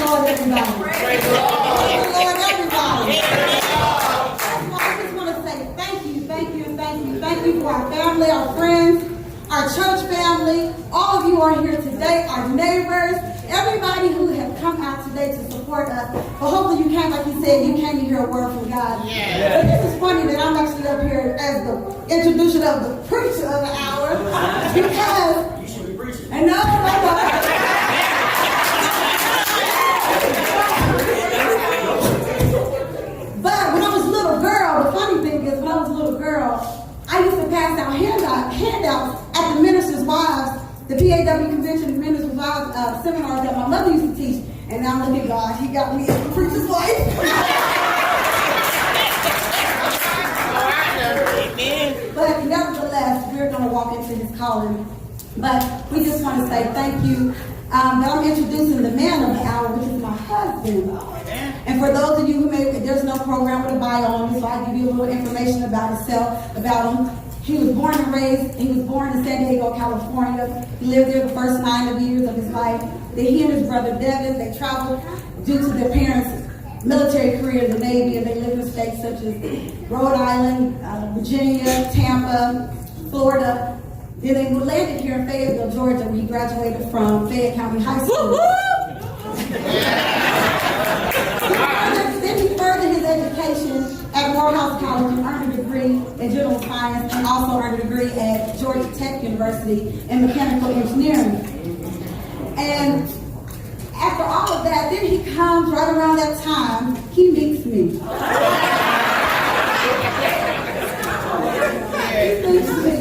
Lord, everybody. Praise the Lord, everybody. I just want to say thank you, thank you, thank you. Thank you for our family, our friends, our church family. All of you are here today, our neighbors, everybody who have come out today to support us. But hopefully you came, like he said, you came to hear a word from God. Yeah. But this is funny that I'm actually up here as the introduction of the preacher of the hour because... You should be preaching. And no. But when I was a little girl, the funny thing is, when I was a little girl, I used to pass out handouts at the ministers' wives, the PAW convention, the ministers' wives seminars that my mother used to teach. And now look at God, he got me as the preacher's wife. But nevertheless, we're going to walk into his calling. But we just want to say thank you. That I'm introducing the man of the hour, which is my husband. And for those of you who there's no program with a bio on him, so I'll give you a little information about himself, about him. He was born in San Diego, California. He lived there the first 9 years of his life. Then he and his brother Devin, they traveled due to their parents' military career in the Navy, and they lived in states such as Rhode Island, Virginia, Tampa, Florida. Then they landed here in Fayetteville, Georgia, where he graduated from Fayette County High School. Then he furthered his education at Morehouse College and earned a degree in general science and also earned a degree at Georgia Tech University in mechanical engineering. And after all of that, then he comes right around that time, he meets me. He meets me.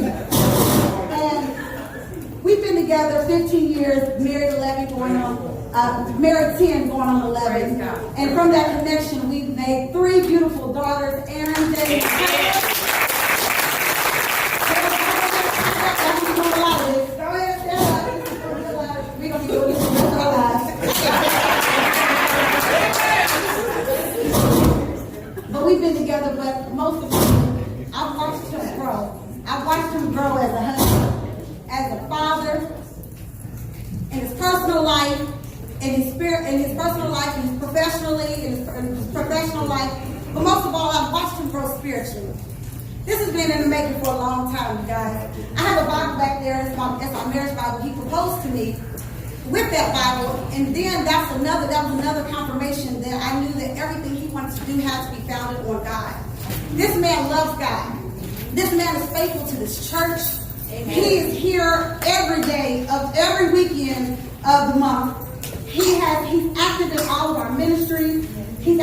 We've been together 15 years, married 11, married 10, going on 11. And from that connection, we've made 3 beautiful daughters, Erin, Jade, and we're going to do this for our lives. But we've been together, but most of all, I've watched him grow. I've watched him grow as a husband, as a father, in his personal life, in his spirit, in his personal life, in his professionally, in his professional life. But most of all, I've watched him grow spiritually. This has been in the making for a long time, you guys. I have a Bible back there. It's my marriage Bible. He proposed to me with that Bible, and then that was another confirmation that I knew that everything he wanted to do had to be founded on God. This man loves God. This man is faithful to this church. Amen. He is here every day of every weekend of the month. He's active in all of our ministries. He's a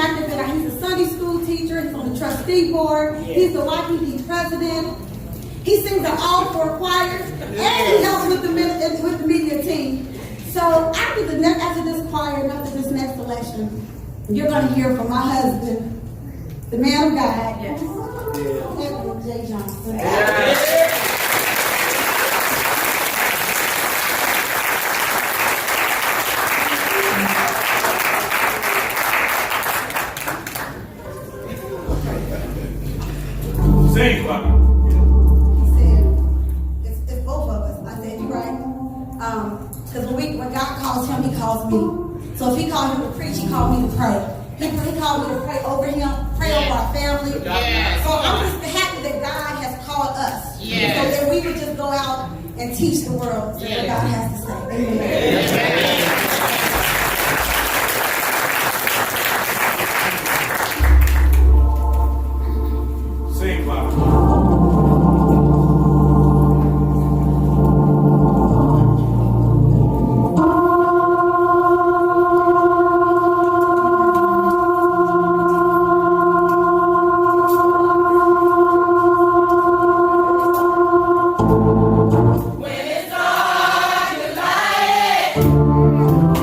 Sunday school teacher. He's on the trustee board. He's the YPD president. He sings at all 4 choirs, and he helps with the media team. So after this choir and after this next election, you're going to hear from my husband, the man of God, Edwin Johnson. Sing, Bobby. He said, it's both of us. I said, you're right. Because when God calls him, he calls me. So if he called him to preach, he called me to pray. He called me to pray over him, pray over our family. Yes. So I'm just happy that God has called us. Yes. So that we would just go out and teach the world what God has to say. Amen. Amen. Sing, Bobby. When it's dark, you light it.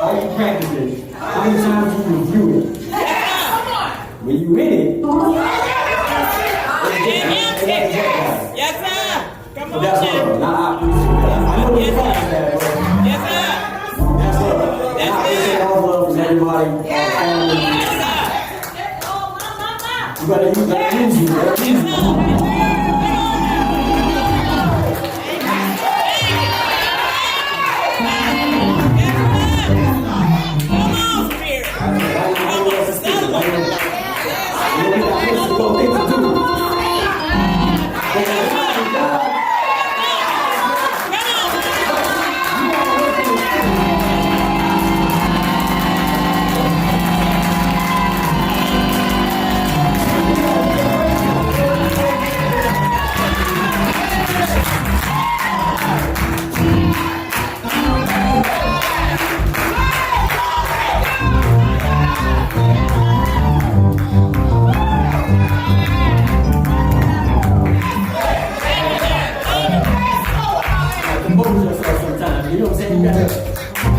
How you practice it? How many times you review it? When you in it, Yes, sir. Come on, that's now. love. Not I know what you practice that, but Yes, sir. that's love. And I appreciate all the love from everybody. Family. You better use you. Better use you. Compose yourself sometimes. You know what I'm saying? You gotta.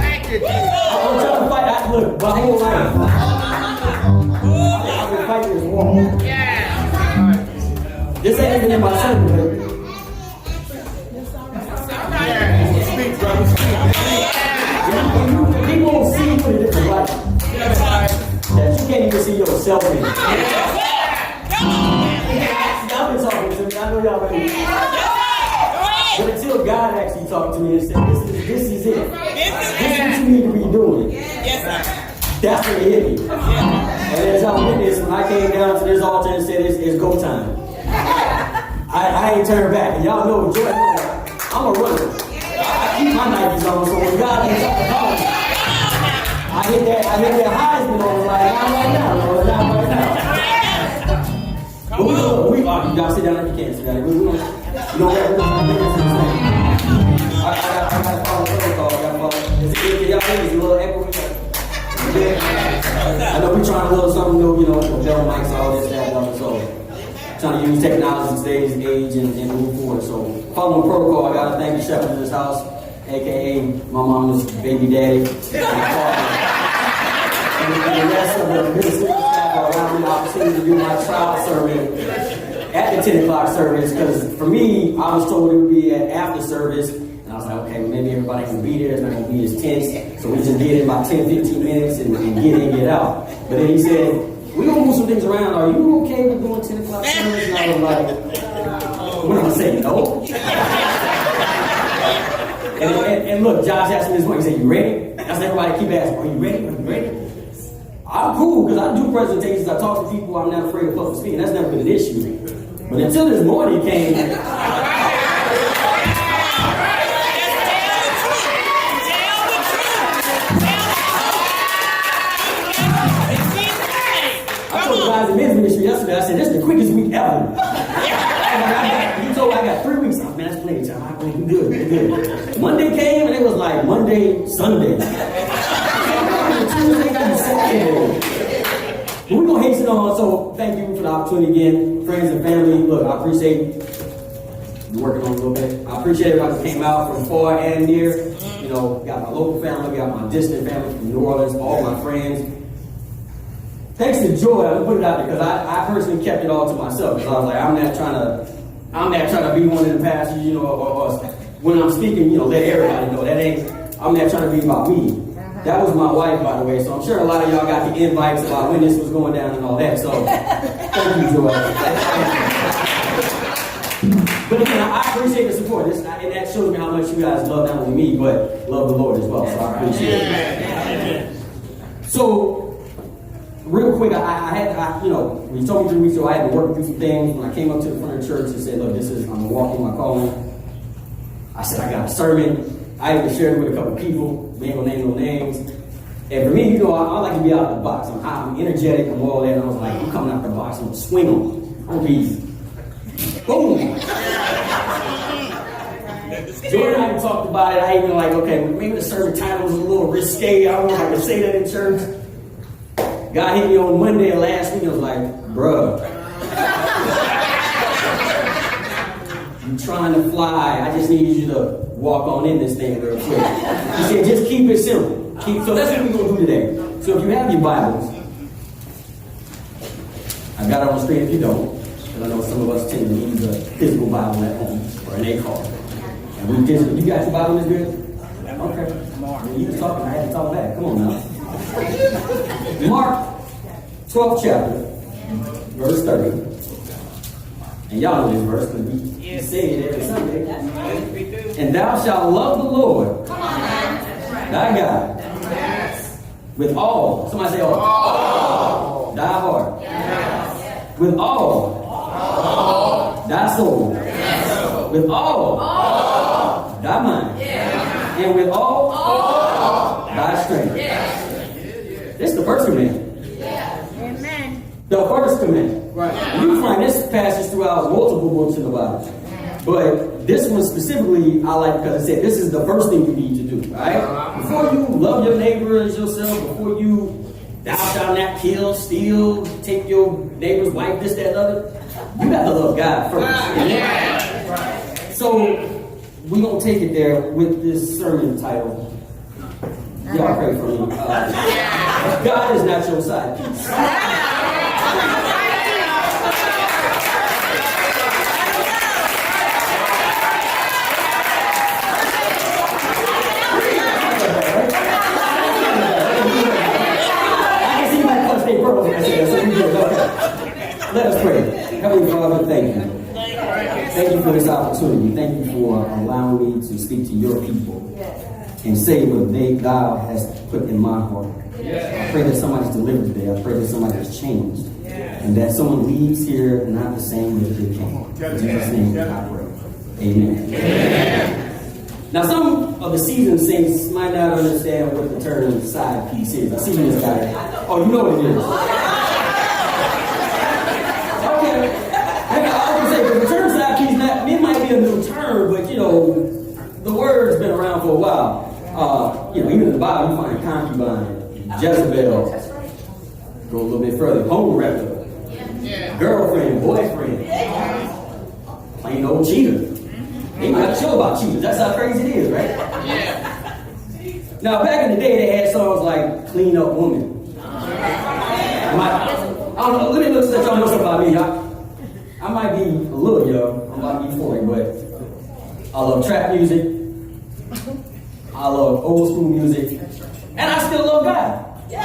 I'm trying to fight. Look, my whole life. I've been fighting this war. This ain't even in my circle. Speak, brother. Speak. People won't see you in a different light. That you can't even see yourself in. Y'all been talking to me. I know y'all been. But until God actually talked to me and said, this is it. This is what you need to be doing. Yes, sir. That's when it hit me. And as I witnessed, when I came down to this altar and said, it's go time. I ain't turned back. And y'all know, Joy, I'm a runner. I keep my Nikes on, so when God ain't talking about me, I hit that Heisman on, like, not right now, Lord, not right now. But y'all sit down if you can, sit down. We don't have I got to follow protocol. I got to follow. It's a little echo. I know we're trying to learn something new, you know, bell mics, all this, that, and other. So, trying to use technology in today's age and move forward. So, following protocol, I got to thank the shepherd of this house, aka my mama's baby daddy, and the rest of the ministry staff are allowing me the opportunity to do my trial sermon at the 10 o'clock service, because for me, I was told it would be at after service, and I was like, okay, maybe everybody can be there, it's not going to be as tense, so we just did it in about 10, 15 minutes and get in, get out. But then he said, we're going to move some things around, are you okay with doing 10 o'clock service? And I was like, what am I saying, no? and look, Josh asked me this morning, he said, you ready? I said, everybody keep asking, are you ready? Are you ready? I'm cool, because I do presentations, I talk to people, I'm not afraid of public speaking, that's never been an issue. But until this morning came, I told the guys in men's ministry yesterday, I said, this is the quickest week ever. He told me I got 3 weeks. I said, man, that's plenty of time. I'm good, we're good. Monday came and it was like Monday, Sunday. Tuesday, Saturday. But we're going to hasten on, so thank you for the opportunity again. Friends and family, look, I appreciate you working on it a little bit. I appreciate everybody who came out from far and near. You know, got my local family, got my distant family from New Orleans, all my friends. Thanks to Joy, I'm gonna put it out there because I personally kept it all to myself, because I was like, I'm not trying to be one of the pastors, you know, or when I'm speaking, you know, let everybody know I'm not trying to be about me. That was my wife, by the way, so I'm sure a lot of y'all got the invites about when this was going down and all that, so thank you, Joy. But again, I appreciate the support, and that shows me how much you guys love not only me, but love the Lord as well, so I appreciate it. So, real quick, when you told me 3 weeks ago, I had to work through some things. When I came up to the front of the church and said, look, I'm walking my calling. I said, I got a sermon. I even shared it with a couple people. We ain't gonna name no names. And for me, you know, I like to be out of the box. I'm energetic, I'm all that. And I was like, I'm coming out the box, I'm gonna swing on. I'm gonna be Boom. Jordan and I talked about it. I even like, okay, maybe the sermon title was a little risque. I don't know if I could say that in church. God hit me on Monday of last week. I was like, bruh, you trying to fly. I just need you to walk on in this thing real quick. He said, just keep it simple. So that's what we're going to do today. So if you have your Bibles, I've got it on the screen if you don't. Because I know some of us tend to use a physical Bible at home or in a car. And we digital. You got your Bible, Miss Good? Okay. You was talking. I had to talk back. Come on now. Mark 12th chapter, verse 30. And y'all know this verse because we say it every Sunday. And thou shalt love the Lord, thy God, with all. Somebody say all. Thy heart. With all. Thy soul. With all. Thy mind. And with all thy strength. This is the first command. Amen. The first command. Right. You find this passage throughout multiple books in the Bible. But this one specifically I like because it said this is the first thing you need to do. Right? Before you love your neighbor as yourself, before you thou shalt not kill, steal, take your neighbor's wife, this, that, and other, you got to love God first. Yeah. So we're going to take it there with this sermon title. Y'all pray for me. God is not your side piece. Let us pray. Heavenly Father, thank you. Thank you for this opportunity. Thank you for allowing me to speak to your people and say what God has put in my heart. I pray that somebody's delivered today. I pray that somebody's changed. And that someone leaves here not the same way they came. In Jesus' name I pray. Amen. Now some of the seasoned saints might not understand what the term side piece is. I see this guy. Oh, you know what it is. It might be a new term, but you know, the word's been around for a while. Even in the Bible, you find concubine, Jezebel. Go a little bit further, home wrecker, girlfriend, boyfriend, plain old cheater. Ain't got a show about cheaters. That's how crazy it is, right? Now, back in the day, they had songs like "Clean Up Woman." I don't know. Let me look at y'all know something about me. I might be a little young, I might be 40, but I love trap music, I love old school music, and I still love God. I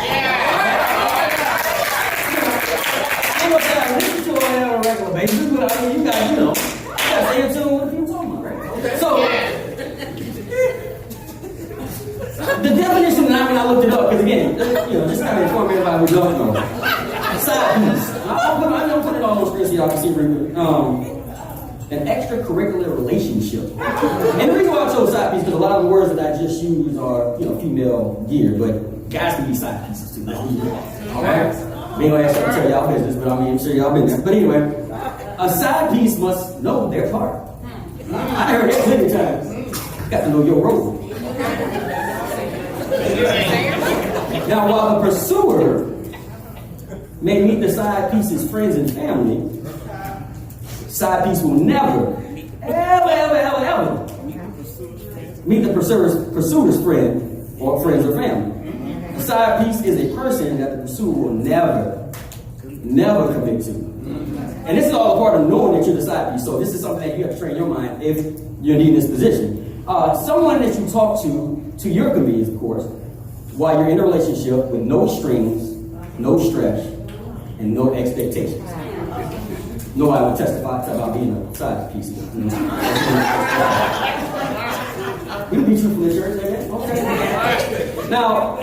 ain't gonna say I listen to it on a regular basis, but I mean, you gotta stay in tune with what you're talking about, right? So, the definition when I looked it up, because again, just kind of inform everybody who don't know. Side piece. I'm gonna put it on the screen so y'all can see an extracurricular relationship. And the reason why I chose side piece because a lot of the words that I just used are female geared, but guys can be side pieces too. Alright? We ain't gonna ask y'all to tell y'all business, but I'm sure y'all been there. But anyway, a side piece must know their part. I heard that many times. You got to know your role. Now while the pursuer may meet the side piece's friends and family, side piece will never, ever meet the pursuer's friend or friends or family. A side piece is a person that the pursuer will never commit to. And this is all a part of knowing that you're the side piece. So this is something that you have to train your mind if you're in this position. Someone that you talk to your convenience, of course, while you're in a relationship with no strings, no stress, and no expectations. Nobody would testify about being a side piece. We can be truthful in church, man. Okay. Now,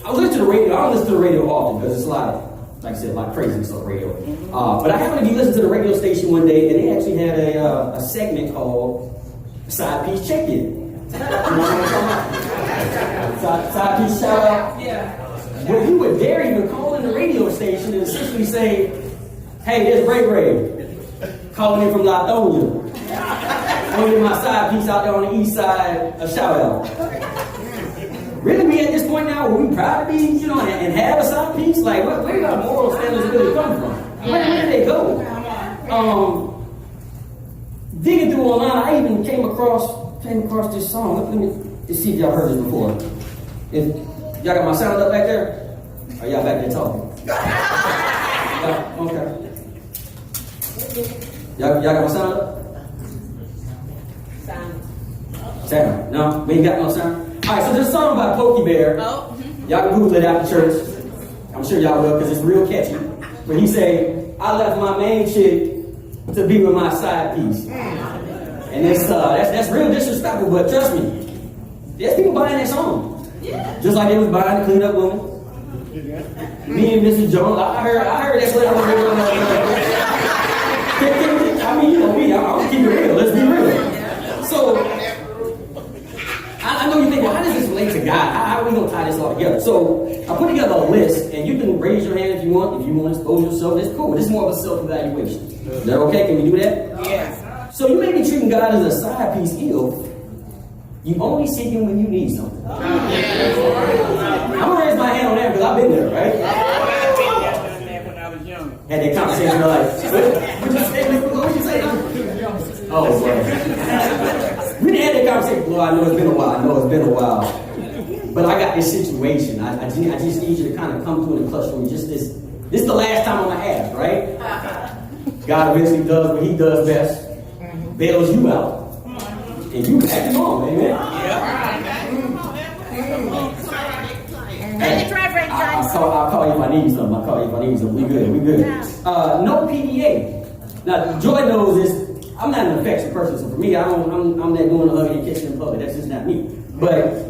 I listen to the radio. I don't listen to the radio often because it's a lot of, like I said, a lot of crazy stuff on the radio. But I happened to be listening to the radio station one day, and they actually had a segment called Side Piece Check-In. You know what I'm talking about? Side piece shout out. Yeah. Well, you would dare even call in the radio station and essentially say, "Hey, there's Ray. calling in from Lithonia. One of my side piece out there on the east side, a shout out. Really, we at this point now where we proud to be, you know, and have a side piece? Like, where do our moral standards really come from? Where do they go? Digging through online, I even came across this song. Let me see if y'all heard this before. If y'all got my sound up back there? Or y'all back there talking? Okay. Y'all got my sound up? Sound. No? We ain't got no sound? Alright, so there's a song by Pokey Bear. Y'all can Google it after church. I'm sure y'all will because it's real catchy. Where he say, I left my main chick to be with my side piece. And that's real disrespectful, but trust me, there's people buying that song. Just like they was buying the Clean Up Woman. Me and Mrs. Jones, I heard that Clean Up Woman. I mean, you know me, I'm gonna keep it real. Let's be real. So, I know you think, well, how does this relate to God? How are we gonna tie this all together? So, I put together a list, and you can raise your hand if you want. If you want to expose yourself, that's cool. This is more of a self-evaluation. Is that okay? Can we do that? Yes. So you may be treating God as a side piece ill. You only seek Him when you need something. I'm gonna raise my hand on that because I've been there, right? When I was young. Had that conversation like, what did you say? Oh, boy. We didn't have that conversation. Lord, I know it's been a while. But I got this situation. I just need you to kind of come through and clutch for me. Just this is the last time I'm gonna ask, right? God eventually does what He does best. Bails you out. And you act on, amen? I'll call you if I need something. We good. No PDA. Now, Joy knows this. I'm not an affectionate person, so for me, I'm not doing the hugging and kissing in public. That's just not me. But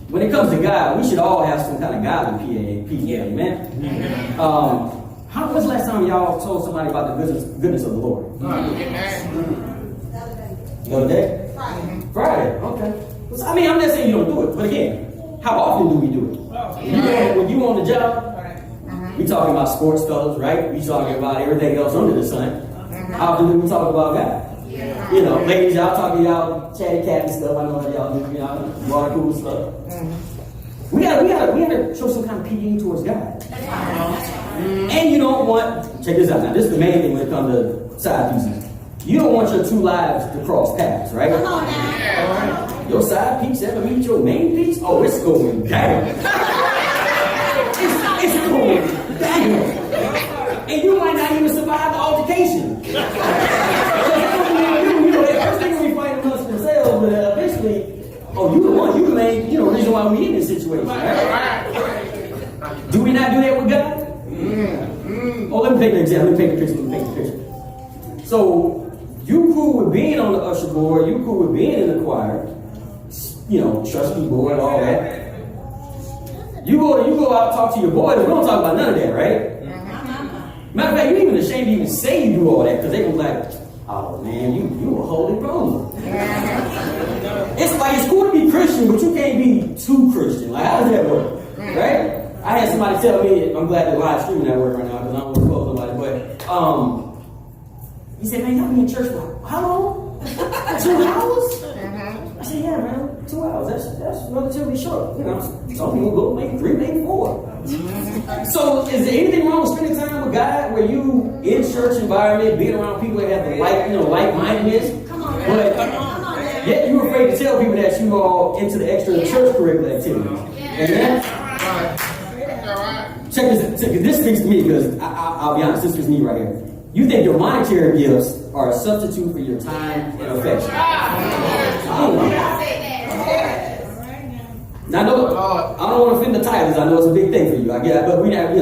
when it comes to God, we should all have some kind of godly PDA, amen? When's the last time y'all told somebody about the goodness of the Lord? The other day? Friday. Okay. I mean, I'm not saying you don't do it, but again, how often do we do it? When you on the job, we talking about sports fellas, right? We talking about everything else under the sun. How often do we talk about God? You know, ladies, y'all talking y'all chatty cat and stuff. I know that y'all do, you know, water cool stuff. We gotta show some kind of PDA towards God. And you don't want, check this out now, this is the main thing when it comes to side pieces. You don't want your two lives to cross paths, right? Come on now. Your side piece ever meet your main piece? Oh, it's going down. It's going down. And you might not even survive the altercation. You know, at first they're going to be fighting amongst themselves, but eventually, you the one, you the main, reason why we in this situation, right? Do we not do that with God? Oh, let me take an example. Let me take a picture. So, you cool with being on the usher board, you cool with being in the choir, trustee board and all that. You go out and talk to your boys, we don't talk about none of that, right? Matter of fact, you even ashamed to even say you do all that, because they gonna be like, oh man, you a holy roller. It's like, it's cool to be Christian, but you can't be too Christian. Like, how does that work? Right? I had somebody tell me, I'm glad they're live streaming that work right now, because I don't want to close nobody, but, he said, man, y'all be in church for how long? 2 hours? I said, yeah, man, 2 hours. That's relatively short. Some people go maybe 3, maybe 4. So, is there anything wrong with spending time with God where you in church environment, being around people that have the like-mindedness? Come on, man. Yet you're afraid to tell people that you are into the extra church curricular activities. Amen? Check this. This speaks to me because I'll be honest. This is me right here. You think your monetary gifts are a substitute for your time and affection. Now, I don't want to offend the titles. I know it's a big thing for you. I get it, but we have,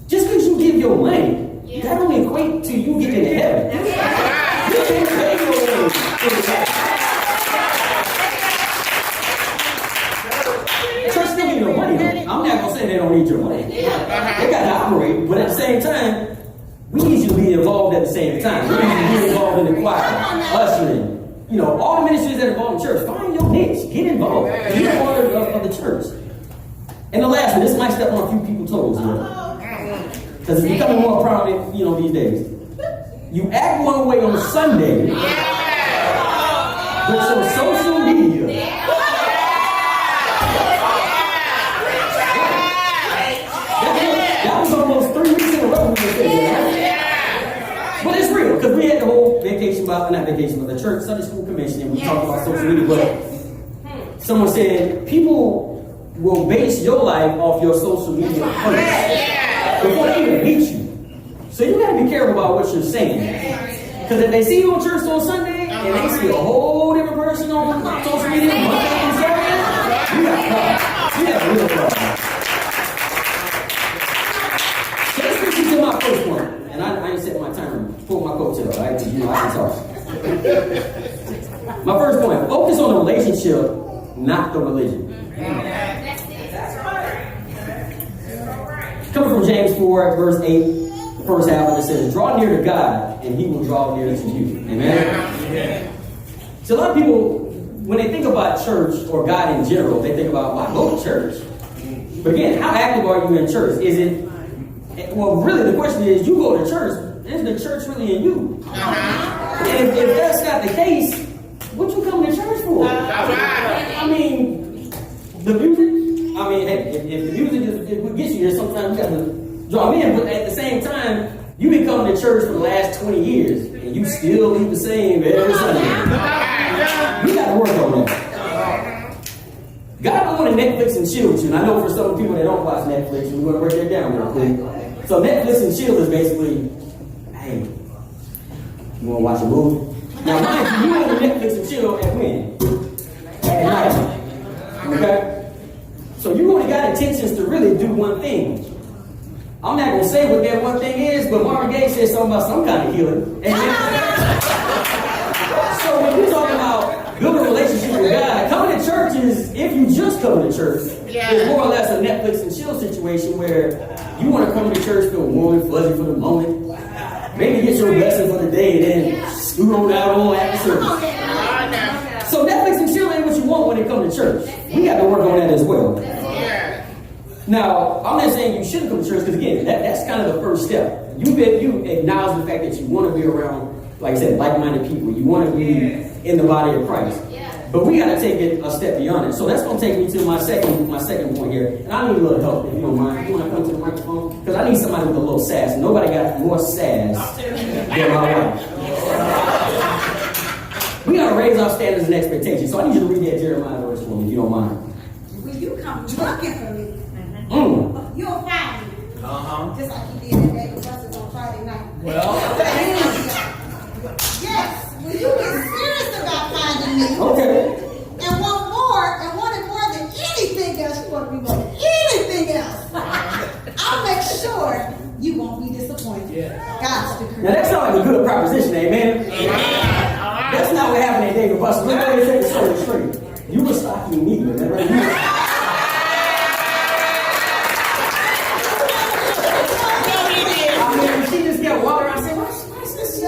just because you give your money, that don't equate to you getting to heaven. You can't pay your way into heaven. Church still give your money. I'm not gonna say they don't need your money. They got to operate, but at the same time, we need you to be involved at the same time. We need you to be involved in the choir, ushering. All the ministries that are involved in church, find your niche. Get involved. Be a part of the church. And the last one, this might step on a few people's toes, because it's becoming more prominent, these days. You act one way on Sunday, but your social media. That was almost 3 weeks in a row. But it's real, because we had the whole vacation, not vacation, but the church Sunday school convention, and we talked about social media. But someone said people will base your life off your social media first before they even meet you. So you got to be careful about what you're saying, because if they see you on church on Sunday and they see a whole different person on social media, you got problems. You got a real problem. So let's get to my first point. And I ain't set my timer. Pull my coat tail, right? You know, I can talk. My first point, focus on the relationship, not the religion. Coming from James 4, verse 8, the first half of it says, draw near to God, and he will draw near to you. Amen? So a lot of people, when they think about church or God in general, they think about, well, I go to church. But again, how active are you in church? Is it, well, really the question is, you go to church, is the church really in you? And if that's not the case, what you come to church for? I mean, the music, hey, if the music is what gets you here, sometimes you got to draw them in. But at the same time, you've been coming to church for the last 20 years, and you still eat the same every Sunday. You got to work on that. God don't want to Netflix and chill with you. And I know for some people that don't watch Netflix, we're going to break that down real quick. So Netflix and chill is basically, hey, you want to watch a movie? Now, mind you, you want to Netflix and chill at when? At night. Okay? So you only got intentions to really do one thing. I'm not going to say what that one thing is, but Marvin Gaye said something about some kind of healing. So when you're talking about building a relationship with God, coming to church is, if you just come to church, it's more or less a Netflix and chill situation where you want to come to church, feel warm and fuzzy for the moment, maybe get your blessing for the day, and then scoot on out on after service. So Netflix and chill ain't what you want when it comes to church. We got to work on that as well. Now, I'm not saying you shouldn't come to church, because again, that's kind of the first step. You acknowledge the fact that you want to be around, like I said, like-minded people. You want to be in the body of Christ. But we got to take it a step beyond it. So that's going to take me to my second point here. And I need a little help, if you don't mind. You want to come to the microphone? Because I need somebody with a little sass. Nobody got more sass than my wife. We got to raise our standards and expectations. So I need you to read that Jeremiah verse for me, if you don't mind. When you come looking for me, you'll find me. Just like you did that day with us on Friday night. Yes, when you get serious about finding me, Okay. and want it more than anything else, you want to be more than anything else, I'll make sure you won't be disappointed. God's decree. Now that sounds like a good proposition, amen? That's not what happened at David Buster. Let me take the story straight. You were stalking me, remember? She just got water. I said, what's this? He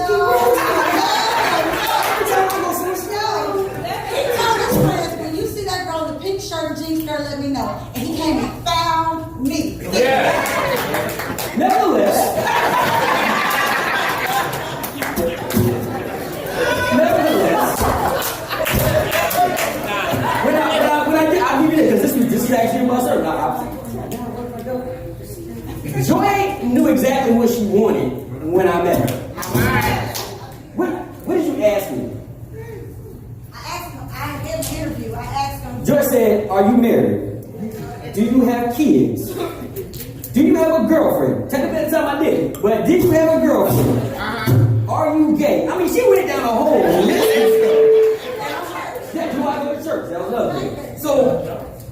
told his friends, when you see that girl in the pink shirt and jeans skirt, let me know. And he came and found me. Nevertheless, I'll give you this, because this is actually my sermon. Joy knew exactly what she wanted when I met her. What did you ask me? I asked him, I had an interview. I asked him, Joy said, are you married? Do you have kids? Do you have a girlfriend? Take a bit of time I didn't. But did you have a girlfriend? Are you gay? I mean, she went down a whole list. Yeah, do I go to church? That was another thing. So,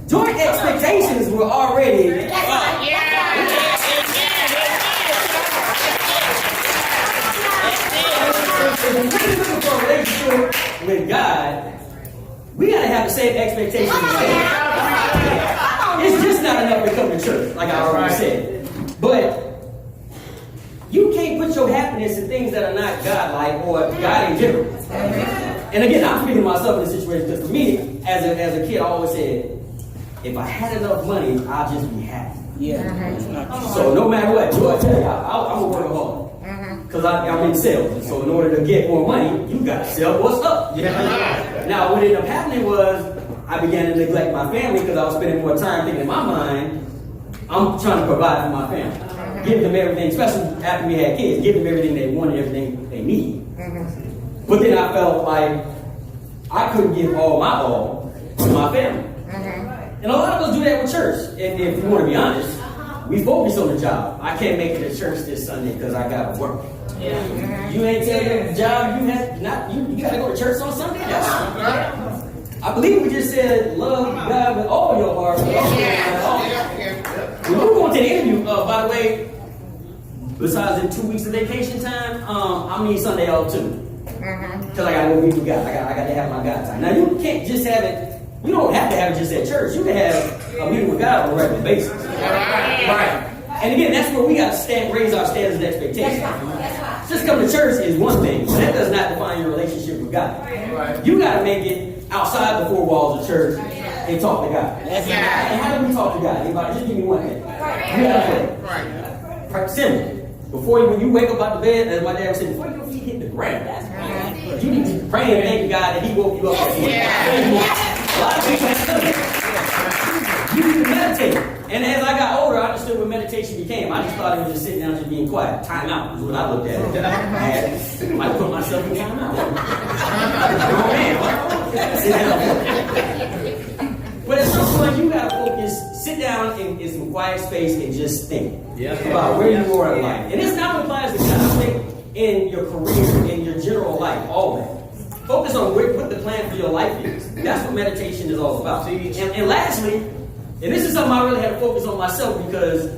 joint expectations were already. If we're looking for a relationship with God, we gotta have the same expectations. It's just not enough to come to church, like I already said. But you can't put your happiness in things that are not God-like or God in general. And again, I'm speaking to myself in this situation because for me, as a kid, I always said, if I had enough money, I'll just be happy. So no matter what, do I tell you, I'm a workaholic. because I'm in sales. And so in order to get more money, you got to sell what's up. Yeah. Now, what ended up happening was I began to neglect my family because I was spending more time thinking in my mind, I'm trying to provide for my family. Give them everything, especially after we had kids, give them everything they wanted, everything they need. But then I felt like I couldn't give all to my family. And a lot of us do that with church. If you want to be honest, we focus on the job. I can't make it to church this Sunday because I got to work. You ain't tell your job you got to go to church on Sunday. I believe we just said love God with all your heart. We're going to the interview. By the way, besides the 2 weeks of vacation time, I need Sunday off too. Because I got to go meet with God. I got to have my God time. Now, you can't just have it. You don't have to have it just at church. You can have a meeting with God on a regular basis. Right. And again, that's where we got to raise our standards and expectations. Just come to church is one thing, but that does not define your relationship with God. You got to make it outside the four walls of church and talk to God. And how do we talk to God? Anybody? Just give me one thing. You got to pray. Simple. When you wake up out of bed, as my dad would say, before your feet hit the ground, you need to pray and thank God that He woke you up. A lot of people have done that. You need to meditate. And as I got older, I understood what meditation became. I just thought it was just sitting down, just being quiet. Time out is what I looked at. I might put myself in time out. Sit down. But at some point, you got to focus. Sit down in some quiet space and just think about where you are in life. And this not applies to God. I think in your career, in your general life, all that. Focus on what the plan for your life is. That's what meditation is all about. And lastly, and this is something I really had to focus on myself, because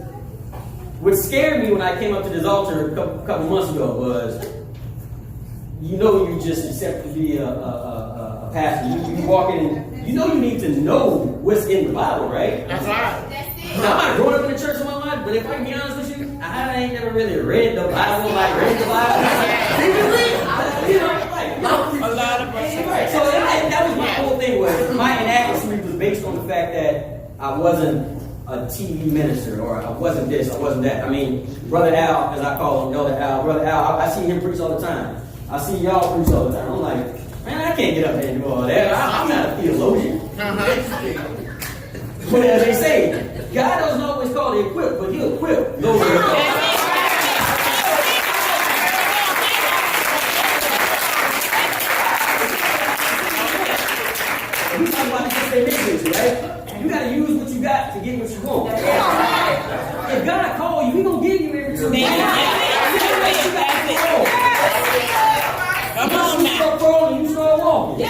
what scared me when I came up to this altar a couple months ago was, you just accept to be a pastor. You walk in, you need to know what's in the Bible, right? That's right. Now, I'm not growing up in the church all my life, but if I can be honest with you, I ain't never really read the Bible, A lot of us. So that was my whole thing. My inadequacy was based on the fact that I wasn't a TV minister, or I wasn't this, I wasn't that. I mean, Brother Al, as I call him, Elder Al, Brother Al, I see him preach all the time. I see y'all preach all the time. I'm like, man, I can't get up there and do all that. I'm not a theologian. But as they say, God doesn't always call the equipped, but He'll equip those who are called. We talk about this right? You got to use what you got to get what you want. If God called you, He gonna give you everything. Come on now. You start crawling, you start walking.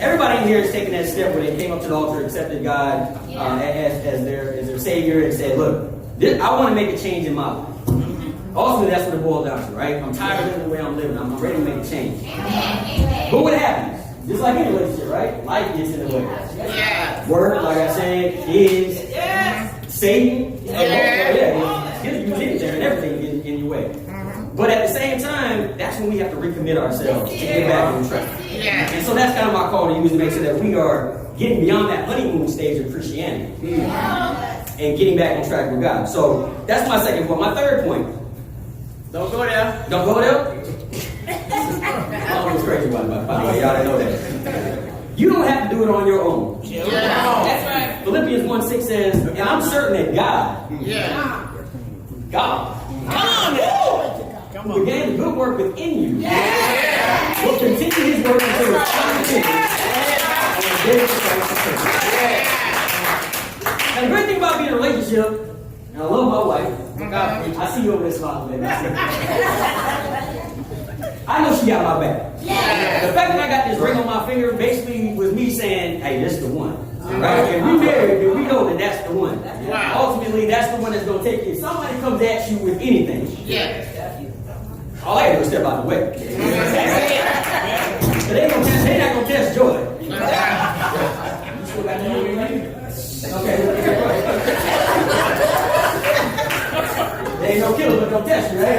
Everybody in here is taking that step where they came up to the altar, accepted God as their Savior, and said, look, I want to make a change in my life. Ultimately, that's what it boils down to, right? I'm tired of living the way I'm living. I'm ready to make a change. But what happens? Just like any relationship, right? Life gets in the way. Work, like I said, kids, Satan, he'll use anything and everything in your way. But at the same time, that's when we have to recommit ourselves to get back on track. And so that's kind of my call to you, is to make sure that we are getting beyond that honeymoon stage of Christianity and getting back on track with God. So that's my second point. My third point. Don't go there. Don't go there? Oh, it was crazy one, by the way. Y'all didn't know that. You don't have to do it on your own. That's right. Philippians 1:6 says, and I'm certain that God, who began the good work within you, will continue His work until it's finished. And the great thing about being in a relationship, and I love my wife. I see you over there smiling, baby. I know she got my back. The fact that I got this ring on my finger basically was me saying, hey, this is the one. Right? If we married, then we know that that's the one. Ultimately, that's the one that's going to take you. If somebody comes at you with anything, all I got to do is step out of the way. But they're not going to test joy. Okay. They ain't no killer, but don't test you, right?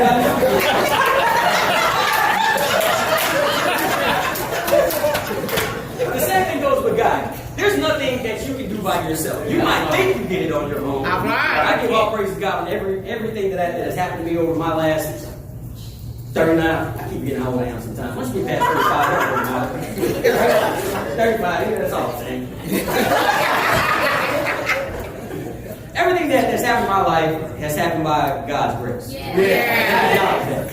The same thing goes with God. There's nothing that you can do by yourself. You might think you did it on your own. But I give all praise to God on everything that has happened to me over my last 39. I keep getting old I am sometimes. Once we pass 35, 35, that's all I'm saying. Everything that's happened in my life has happened by God's grace. Yeah.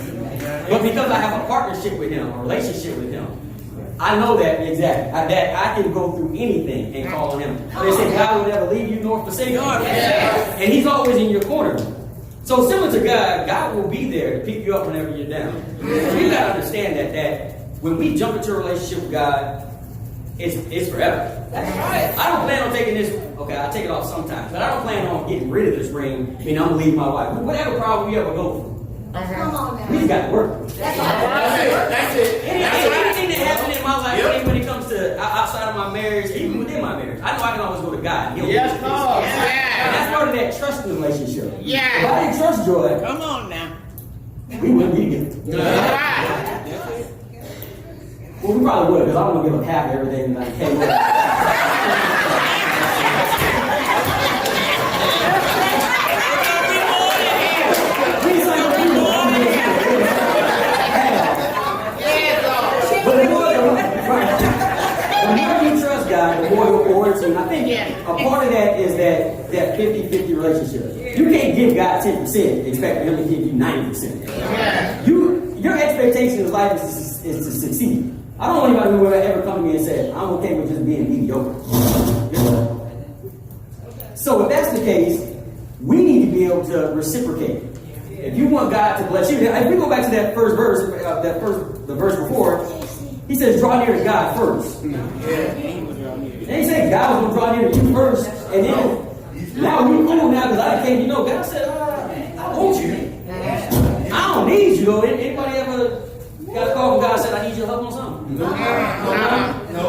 But because I have a partnership with Him, a relationship with Him, I know that exactly. That I can go through anything and call on Him. They say God will never leave you nor forsake you. And He's always in your corner. So similar to God, God will be there to pick you up whenever you're down. You gotta understand that when we jump into a relationship with God, it's forever. That's right. I don't plan on taking this. Okay, I take it off sometimes, but I don't plan on getting rid of this ring. I mean, I'm gonna leave my wife. Whatever problem we ever go through. Come on now. We just got to work. That's it. Anything that happened in my life, when it comes to outside of my marriage, even within my marriage, I know I can always go to God. Yes, Lord. And that's part of that trust relationship. Yeah. If I didn't trust Joy, Come on now. we wouldn't be together. Well, we probably would, because I don't want to give up half of everything that I came with. But the more you trust God, the more He'll pour into you. And I think a part of that is that 50-50 relationship. You can't give God 10%, expecting Him to give you 90%. Your expectation in life is to succeed. I don't want anybody who will ever come to me and say, I'm okay with just being mediocre. So if that's the case, we need to be able to reciprocate. If you want God to bless you, if we go back to that first verse, the verse before, He says, draw near to God first. And He said God was going to draw near to you first, and then now we cool now because I came. God said, I want you. I don't need you though. Anybody ever got a call from God and said, I need your help on something? No.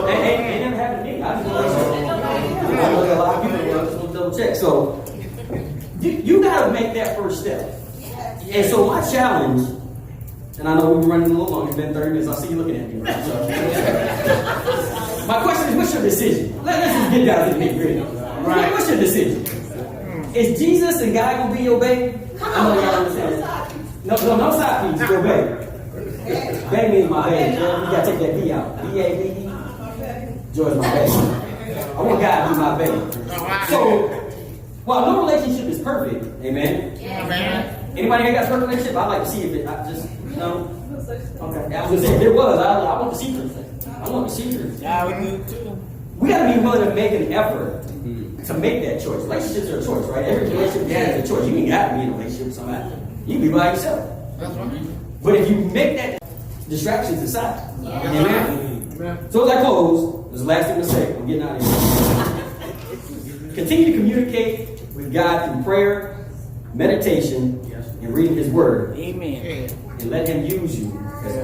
Ain't never happened to me. I look at a lot of people. I just want to double check. So you got to make that first step. And so my challenge, and I know we've been running a little long, it's been 30 minutes, I see you looking at me, right? So, my question is, what's your decision? Let's just get down to the nitty-gritty. Right. What's your decision? Is Jesus and God going to be your baby? I know y'all understand that. No side piece, your baby. Baby means my baby. You got to take that B out. B-A-B-E. Joy's my baby. I want God to be my baby. So, while no relationship is perfect, amen? Amen. Anybody here got a perfect relationship? I'd like to see if it, okay. I was going to say, if there was, I want the secrets. I want the secrets. Yeah, we do too. We got to be willing to make an effort to make that choice. Relationships are a choice, right? Every relationship is a choice. You ain't got to be in a relationship with somebody. You can be by yourself. That's right. But if you make that distractions aside, amen? So as I close, this is the last thing to say. I'm getting out of here. Continue to communicate with God through prayer, meditation, and reading His Word. Amen. And let Him use you as